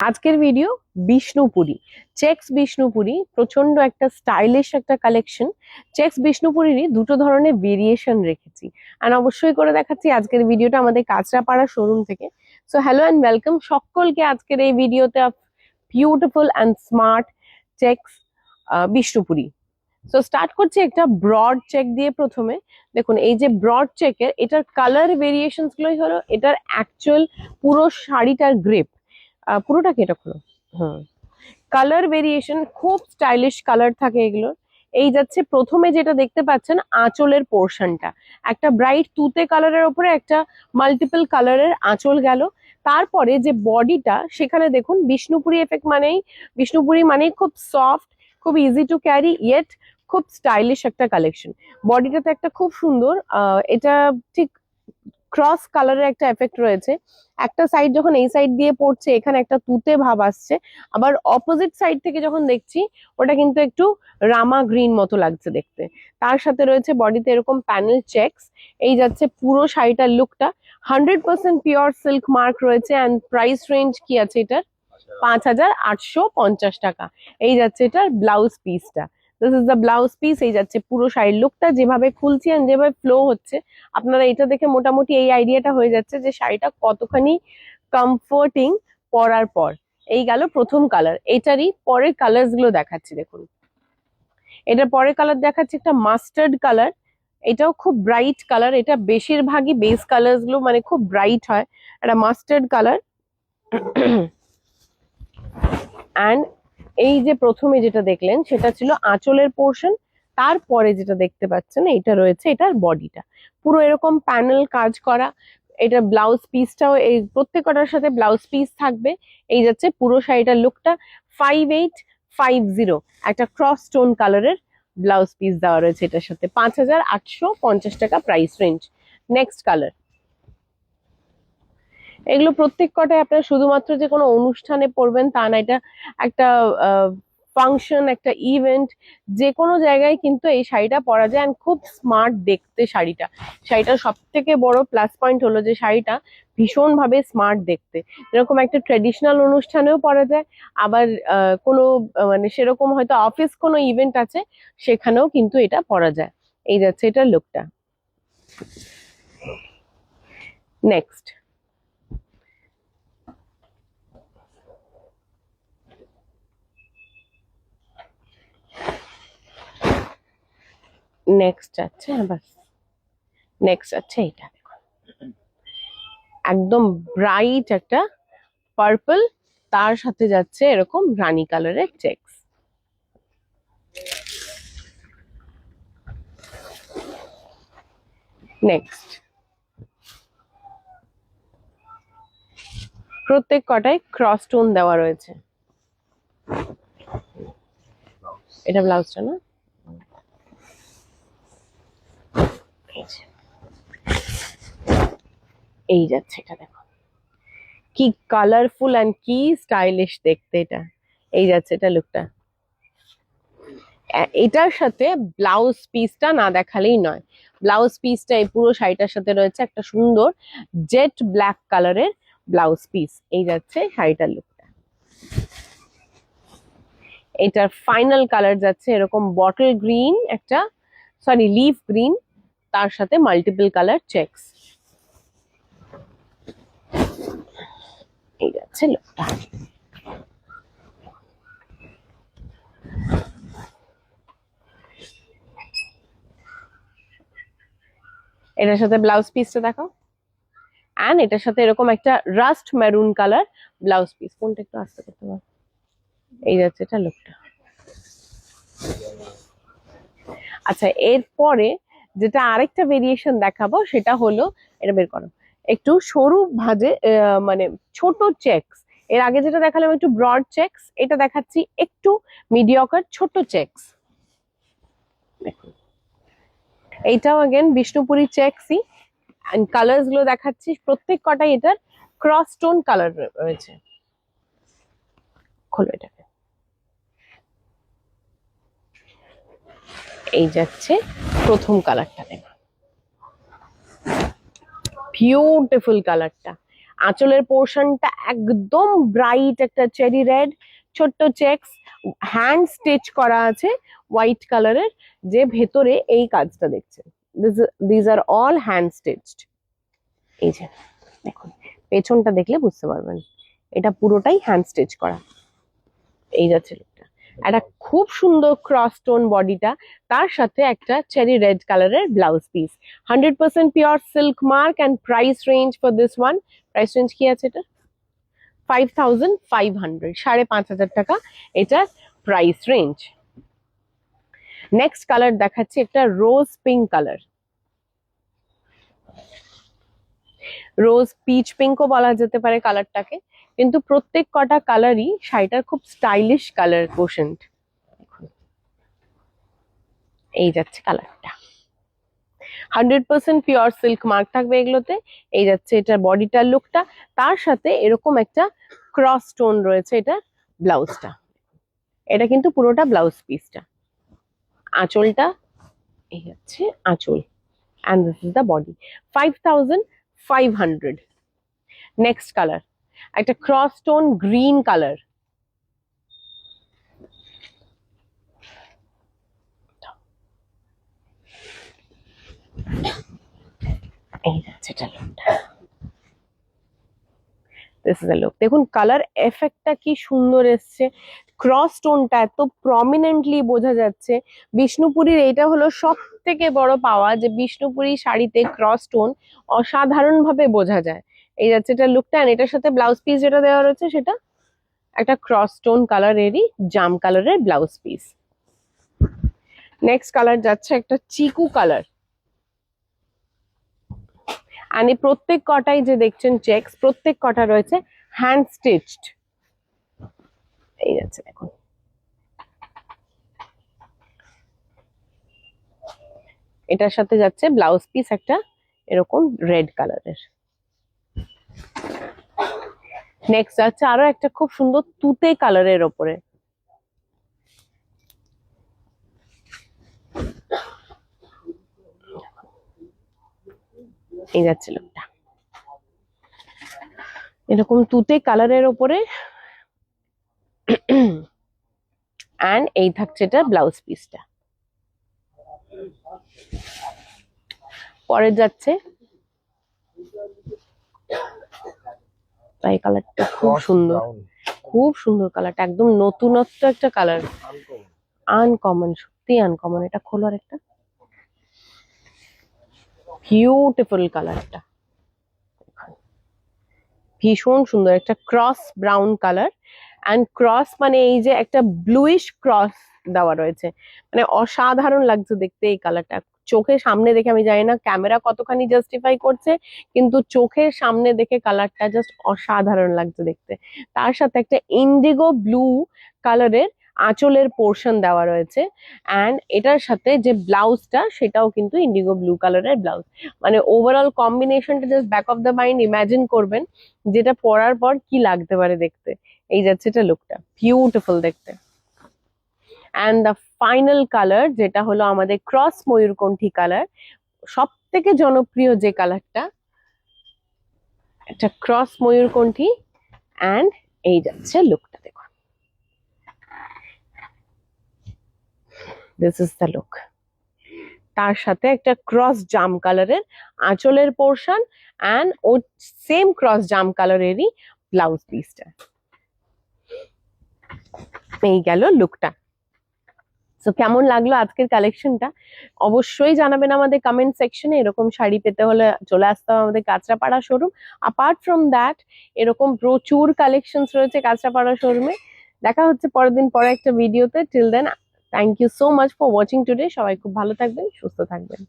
আজকের video Bishnupuri checks Bishnupuri প্রচন্ড একটা স্টাইলিশ একটা কালেকশন। চেক্স বিষ্ণুপুরিরই দুটো ধরনের ভেরিয়েশন রেখেছি আর অবশ্যই করে দেখাচ্ছি আজকের ভিডিওটা আমাদের কাঁচরাপাড়া শোরুম থেকে। সো হ্যালো অ্যান্ড ওয়েলকাম সকলকে আজকের এই ভিডিওতে beautiful and smart checks Bishnupuri. So start করছি একটা ব্রড চেক দিয়ে। প্রথমে দেখুন এই যে ব্রড চেকের এটার কালার ভেরিয়েশনস গুলোই হলো এটার অ্যাকচুয়াল পুরো শাড়িটার গ্রেপ। পুরোটা কি এটা খোলো? হুম, কালার ভেরিয়েশন খুব স্টাইলিশ কালার থাকে এগুলোর। এই যাচ্ছে প্রথমে যেটা দেখতে পাচ্ছেন আঁচলের পোর্শনটা একটা ব্রাইট তুতে কালারের উপরে একটা মাল্টিপল কালারের আঁচল গেল। তারপরে যে বডিটা সেখানে দেখুন বিষ্ণুপুরি এফেক্ট বিষ্ণুপুরি মানেই খুব সফট, খুব ইজি টু ক্যারি ইয়েট খুব স্টাইলিশ একটা কালেকশন। বডিটাতে একটা খুব সুন্দর এটা ঠিক ক্রস কালারের একটা এফেক্ট রয়েছে। একটা সাইড যখন এই সাইড দিয়ে পড়ছে এখানে একটা তুতে ভাব আসছে, আবার অপোজিট সাইড থেকে যখন দেখছি ওটা কিন্তু একটু রামা গ্রিন মতো লাগছে দেখতে। তার সাথে রয়েছে বডিতে এরকম প্যানেল চেকস। এই যাচ্ছে পুরো শাড়িটার লুকটা 100% পিওর সিল্ক মার্ক রয়েছে। অ্যান্ড প্রাইস রেঞ্জ কি আছে এটার? 5,850 টাকা। এই যাচ্ছে এটার ব্লাউজ পিসটা। This is the blouse piece. এই যাচ্ছে পুরো শাড়ির লুকটা, যেভাবে খুলছি আর যেভাবে ফ্লো হচ্ছে আপনারা এটা দেখে মোটামুটি এই আইডিয়াটা হয়ে যাচ্ছে যে শাড়িটা কতখানি কমফোর্টিং পরার পর। এই গেল প্রথম কালার। এটারই পরের কালার্স গুলো দেখাচ্ছি। দেখুন এটার পরের কালার দেখাচ্ছি একটা মাস্টার্ড কালার। এটাও খুব ব্রাইট কালার। এটা বেশিরভাগই বেস কালার্স গুলো মানে খুব ব্রাইট হয়। একটা মাস্টার্ড কালার। অ্যান্ড এই যে প্রথমে যেটা দেখলেন সেটা ছিল আঁচলের পোর্শন। তারপরে যেটা দেখতে পাচ্ছেন এটা রয়েছে এটার বডিটা পুরো এরকম প্যানেল কাজ করা। এটা ব্লাউজ পিসটাও এই প্রত্যেকটার সাথে ব্লাউজ পিস থাকবে। এই যাচ্ছে পুরো শাড়িটার লুকটা। 5850 একটা ক্রস স্টোন কালারের ব্লাউজ পিস দেওয়া রয়েছে এটার সাথে। 5,850 টাকা প্রাইস রেঞ্জ। Next colour. এগুলো প্রত্যেক কটাই আপনার শুধুমাত্র যে কোনো অনুষ্ঠানে পরবেন তা না, এটা একটা ফাংশন, একটা ইভেন্ট, যে কোনো জায়গায় কিন্তু এই শাড়িটা পরা যায়। অ্যান্ড খুব স্মার্ট দেখতে শাড়িটার সব থেকে বড় প্লাস পয়েন্ট হলো যে শাড়িটা ভীষণভাবে স্মার্ট দেখতে। যেরকম একটা ট্রেডিশনাল অনুষ্ঠানেও পরা যায়, আবার কোনো মানে সেরকম হয়তো অফিস কোনো ইভেন্ট আছে সেখানেও কিন্তু এটা পরা যায়। এই যাচ্ছে এটার লুকটা। নেক্সট নেক্সট আছে বাস। নেক্সট আছে এটা দেখুন একদম ব্রাইট একটা পার্পল, তার সাথে যাচ্ছে এরকম রানী কালারের চেকস। নেক্সট প্রত্যেক কটায় ক্রস টোন দেওয়া রয়েছে। এটা ব্লাউজটা না? এই যাচ্ছে এটা দেখো কি কালারফুল অ্যান্ড কি স্টাইলিশ দেখতে এটা। এই যাচ্ছে এটা লুকটা। এটার সাথে ব্লাউজ পিসটা না দেখালেই নয়। ব্লাউজ পিসটা এই পুরো শাড়িটার সাথে রয়েছে একটা সুন্দর জেট ব্ল্যাক কালারের ব্লাউজ পিস। এই যাচ্ছে শাড়িটার লুকটা। এটার ফাইনাল কালার যাচ্ছে এরকম বটল গ্রিন, একটা সরি লিফ গ্রিন, তার সাথে মাল্টিপল কালার চেকস। এই যাচ্ছে লুকটা। এটার সাথে ব্লাউজ পিসটা দেখো। অ্যান্ড এটার সাথে এরকম একটা rust maroon colour blouse piece. কোনটা একটু আস্তে করতে পারো? এই যাচ্ছে এটা লুকটা। আচ্ছা, এরপরে যেটা আরেকটা ভেরিয়েশন দেখাবো সেটা হলো এটা বের করো একটু সরু ভাঁজে মানে ছোট চেকস। এর আগে যেটা দেখালাম একটু ব্রড চেকস, এটা দেখাচ্ছি একটু মিডিয়কার ছোট চেকস। দেখুন এইটাও अगेन বিষ্ণুপুরি চেকসই। এন্ড কালার্স গুলো দেখাচ্ছি প্রত্যেক কটাই এটার ক্রস টোন কালার রয়েছে। খোলো এটাকে। এই যাচ্ছে প্রথম কালারটা, দেখুন বিউটিফুল কালারটা। আঁচলের পোর্শনটা একদম ব্রাইট একটা চেরি রেড, ছোট্ট চেকস, হ্যান্ড স্টিচ করা আছে হোয়াইট কালারের, যে ভেতরে এই কাজটা দেখছেন, this are all hand stitched. এই যে দেখুন, পেছনটা দেখলে বুঝতে পারবেন এটা পুরোটাই হ্যান্ড স্টিচ করা। এই যাচ্ছে লুকটা, একটা খুব সুন্দর ক্রস টোন বডিটা, তার সাথে একটা চেরি রেড কালারের blouse piece, 100% pure silk mark. And price range for this one, price range কি আছে এটা, 5500, 5500 টাকা এটা প্রাইস রেঞ্জ। নেক্সট কালার দেখাচ্ছি একটা রোজ পিঙ্ক কালার, রোজ পিচ পিঙ্কও বলা যেতে পারে কালারটাকে, কিন্তু প্রত্যেক কটা কালারই শাড়িটার খুব স্টাইলিশ কালার কোশেন্ট। এই যাচ্ছে কালারটা, 100% পিওর সিল্ক মার্ক থাকবে এগুলোতে। এই যাচ্ছে এটা বডিটার লুকটা, তার সাথে এরকম একটা ক্রস টোন রয়েছে এটা ব্লাউজটা, এটা কিন্তু পুরোটা ব্লাউজ পিসটা। আঁচলটা এই যাচ্ছে আঁচল, and this is the body, 5500। Next colour একটা ক্রস টোন গ্রিন কালার, এই যাচ্ছে এটা লুকটা, দিস ইজ দ্য লুক। দেখুন কালার এফেক্টটা কি সুন্দর এসছে, ক্রস টোনটা এত প্রমিনেন্টলি বোঝা যাচ্ছে। বিষ্ণুপুরীর এইটা হলো সব থেকে বড় পাওয়া, যে বিষ্ণুপুরী শাড়িতে ক্রস টোন অসাধারণ ভাবে বোঝা যায়। এই যাচ্ছে এটা লুকটা, আর এটার সাথে ব্লাউজ পিস যেটা দেওয়া রয়েছে সেটা একটা ক্রস টোন কালারেরই জাম কালারের ব্লাউজ পিস। নেক্সট কালার যাচ্ছে একটা চিকু কালার, আর এই প্রত্যেক কটাই যে দেখছেন চেকস, প্রত্যেক কটা রয়েছে হ্যান্ড স্টিচড। এই যাচ্ছে দেখুন, এটার সাথে যাচ্ছে ব্লাউজ পিস একটা এরকম রেড কালারের। নেক্সট যাচ্ছে আরো একটা খুব সুন্দর তুতে কালারের ওপরে, এই যাচ্ছে লুকটা, এরকম তুতে কালারের ওপরে, অ্যান্ড এই থাকছে এটা ব্লাউজ পিসটা। পরে যাচ্ছে এই কালারটা, খুব সুন্দর, খুব সুন্দর কালারটা, একদম নতুনত্ব একটা কালার, আনকমন, সত্যি আনকমন। এটা খোলার একটা বিউটিফুল কালারটা, ভীষণ সুন্দর একটা cross brown colour, and cross মানে এই যে একটা ব্লুইশ ক্রস দেওয়া রয়েছে, মানে অসাধারণ লাগছে দেখতে এই কালারটা। চোখের সামনে দেখে, আমি জানি না ক্যামেরা কতখানি জাস্টিফাই করছে, কিন্তু চোখের সামনে দেখে কালারটা জাস্ট অসাধারণ লাগছে দেখতে। তার সাথে একটা ইন্ডিগো ব্লু কালারের আঁচলের পোর্শন দেওয়া রয়েছে, অ্যান্ড এটার সাথে যে ব্লাউজটা সেটাও কিন্তু ইন্ডিগো ব্লু কালারের ব্লাউজ। মানে ওভারঅল কম্বিনেশনটা just back of the mind imagine করবেন যেটা পরার পর কি লাগতে পারে দেখতে। এই যাচ্ছে এটা লুকটা, বিউটিফুল দেখতে। অ্যান্ড দ্য ফাইনাল কালার যেটা হলো আমাদের ক্রস ময়ূরকণ্ঠী কালার, সব থেকে জনপ্রিয় যে কালারটা, একটা ক্রস ময়ূরকণ্ঠী, অ্যান্ড এই যাচ্ছে লুকটা দেখুন, দিস ইজ দ্য লুক। তার সাথে একটা ক্রস জাম কালারের আঁচলের পোর্শন, অ্যান্ড ও সেম ক্রস জাম কালারেরই ব্লাউজ পিসটা। এই গেল লুকটা। সো কেমন লাগলো আজকের কালেকশনটা অবশ্যই জানাবেন আমাদের কমেন্ট সেকশনে। এরকম শাড়ি পেতে হলে চলে আসতে হবে আমাদের Kanchrapara showroom. Apart from that এরকম প্রচুর কালেকশনস রয়েছে কাঁচরাপাড়া শোরুমে। দেখা হচ্ছে পরের দিন পরে একটা ভিডিওতে। Till then, thank you so much for watching today. সবাই খুব ভালো থাকবেন, সুস্থ থাকবেন।